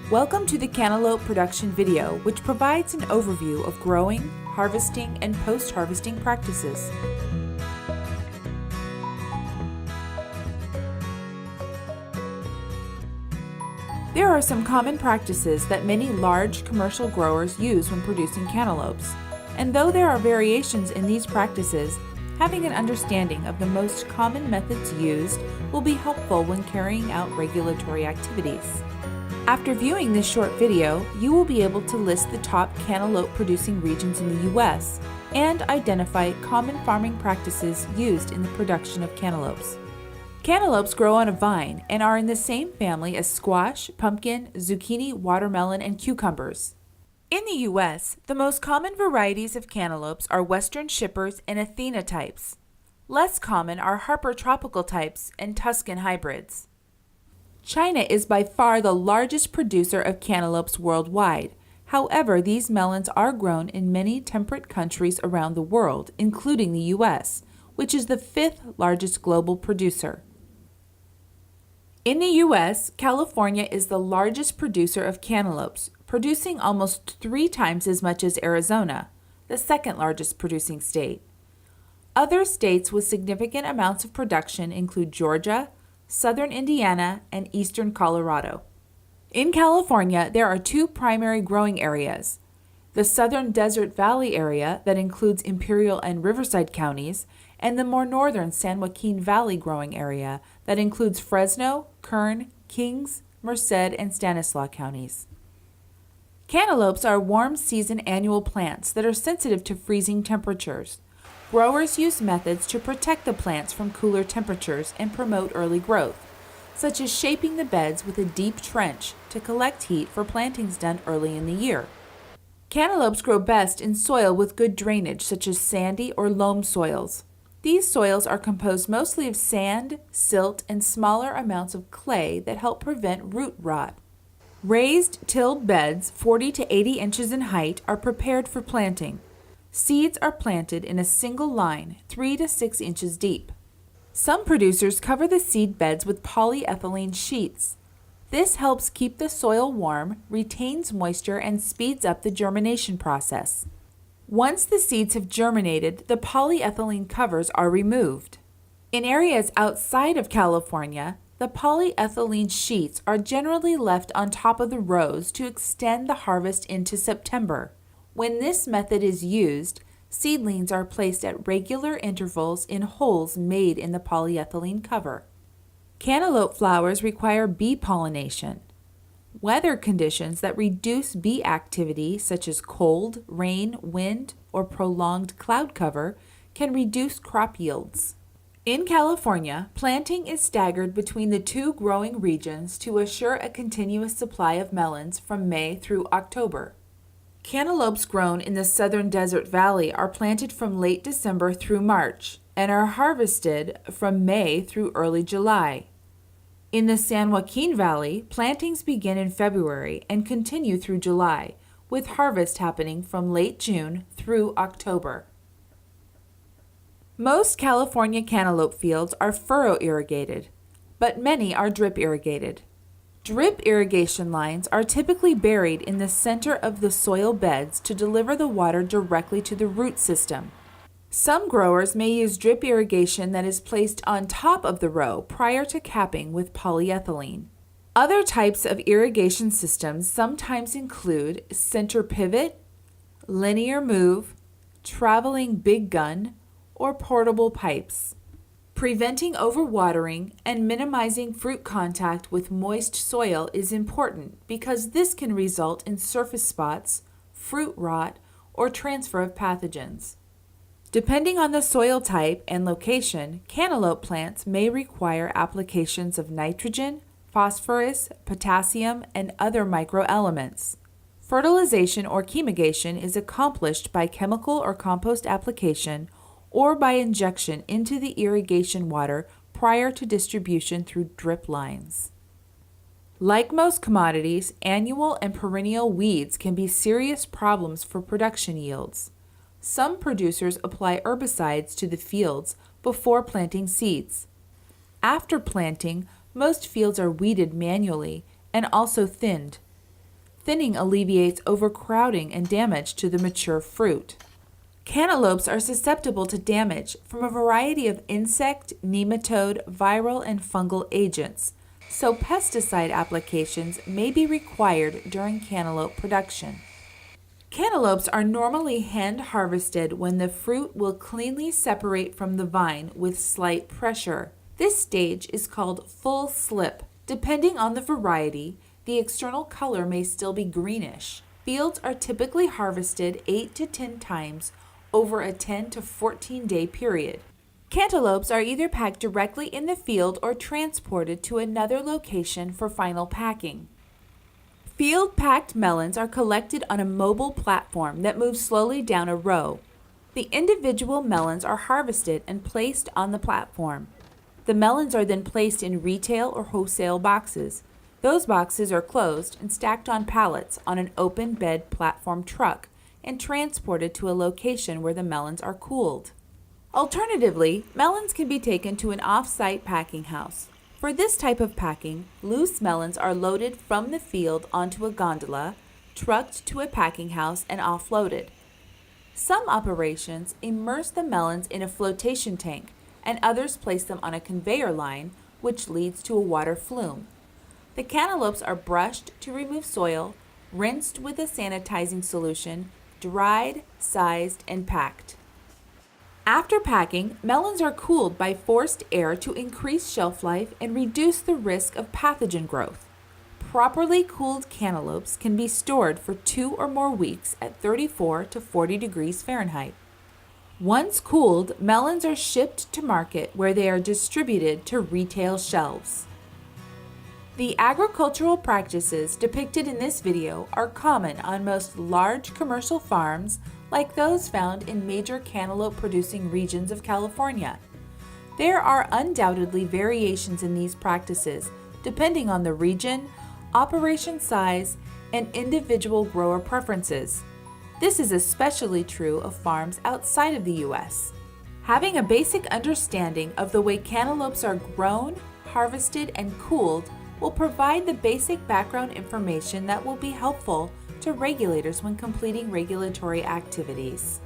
Welcome to the Cantaloupe production video, which provides an overview of growing, harvesting, and post-harvesting practices. There are some common practices that many large commercial growers use when producing cantaloupes, and though there are variations in these practices, having an understanding of the most common methods used will be helpful when carrying out regulatory activities. After viewing this short video, you will be able to list the top cantaloupe producing regions in the U.S. and identify common farming practices used in the production of cantaloupes. Cantaloupes grow on a vine and are in the same family as squash, pumpkin, zucchini, watermelon, and cucumbers. In the U.S., the most common varieties of cantaloupes are Western Shippers and Athena types. Less common are Harper tropical types and Tuscan hybrids. China is by far the largest producer of cantaloupes worldwide. However, these melons are grown in many temperate countries around the world, including the U.S., which is the 5th largest global producer. In the U.S., California is the largest producer of cantaloupes, producing almost 3 times as much as Arizona, the 2nd largest producing state. Other states with significant amounts of production include Georgia, southern Indiana, and eastern Colorado. In California, there are 2 primary growing areas: the Southern Desert Valley area that includes Imperial and Riverside counties, and the more northern San Joaquin Valley growing area that includes Fresno, Kern, Kings, Merced, and Stanislaus counties. Cantaloupes are warm season annual plants that are sensitive to freezing temperatures. Growers use methods to protect the plants from cooler temperatures and promote early growth, such as shaping the beds with a deep trench to collect heat for plantings done early in the year. Cantaloupes grow best in soil with good drainage, such as sandy or loam soils. These soils are composed mostly of sand, silt, and smaller amounts of clay that help prevent root rot. Raised tilled beds 40 to 80 inches in height are prepared for planting. Seeds are planted in a single line 3 to 6 inches deep. Some producers cover the seed beds with polyethylene sheets. This helps keep the soil warm, retains moisture, and speeds up the germination process. Once the seeds have germinated, the polyethylene covers are removed. In areas outside of California, the polyethylene sheets are generally left on top of the rows to extend the harvest into September. When this method is used, seedlings are placed at regular intervals in holes made in the polyethylene cover. Cantaloupe flowers require bee pollination. Weather conditions that reduce bee activity, such as cold, rain, wind, or prolonged cloud cover, can reduce crop yields. In California, planting is staggered between the 2 growing regions to assure a continuous supply of melons from May through October. Cantaloupes grown in the Southern Desert Valley are planted from late December through March and are harvested from May through early July. In the San Joaquin Valley, plantings begin in February and continue through July, with harvest happening from late June through October. Most California cantaloupe fields are furrow irrigated, but many are drip irrigated. Drip irrigation lines are typically buried in the center of the soil beds to deliver the water directly to the root system. Some growers may use drip irrigation that is placed on top of the row prior to capping with polyethylene. Other types of irrigation systems sometimes include center pivot, linear move, traveling big gun, or portable pipes. Preventing overwatering and minimizing fruit contact with moist soil is important because this can result in surface spots, fruit rot, or transfer of pathogens. Depending on the soil type and location, cantaloupe plants may require applications of nitrogen, phosphorus, potassium, and other microelements. Fertilization or chemigation is accomplished by chemical or compost application or by injection into the irrigation water prior to distribution through drip lines. Like most commodities, annual and perennial weeds can be serious problems for production yields. Some producers apply herbicides to the fields before planting seeds. After planting, most fields are weeded manually and also thinned. thinning alleviates overcrowding and damage to the mature fruit. Cantaloupes are susceptible to damage from a variety of insect, nematode, viral, and fungal agents, so pesticide applications may be required during cantaloupe production. Cantaloupes are normally hand-harvested when the fruit will cleanly separate from the vine with slight pressure. This stage is called full slip. Depending on the variety, the external color may still be greenish. Fields are typically harvested 8 to 10 times over a 10 to 14 day period. Cantaloupes are either packed directly in the field or transported to another location for final packing. Field-packed melons are collected on a mobile platform that moves slowly down a row. The individual melons are harvested and placed on the platform. The melons are then placed in retail or wholesale boxes. Those boxes are closed and stacked on pallets on an open bed platform truck and transported to a location where the melons are cooled. Alternatively, melons can be taken to an off-site packing house. For this type of packing, loose melons are loaded from the field onto a gondola, trucked to a packing house, and offloaded. Some operations immerse the melons in a flotation tank, and others place them on a conveyor line, which leads to a water flume. The cantaloupes are brushed to remove soil, rinsed with a sanitizing solution, dried, sized, and packed. After packing, melons are cooled by forced air to increase shelf life and reduce the risk of pathogen growth. Properly cooled cantaloupes can be stored for 2 or more weeks at 34 to 40 degrees Fahrenheit. Once cooled, melons are shipped to market where they are distributed to retail shelves. The agricultural practices depicted in this video are common on most large commercial farms like those found in major cantaloupe-producing regions of California. There are undoubtedly variations in these practices depending on the region, operation size, and individual grower preferences. This is especially true of farms outside of the U.S. Having a basic understanding of the way cantaloupes are grown, harvested, and cooled will provide the basic background information that will be helpful to regulators when completing regulatory activities.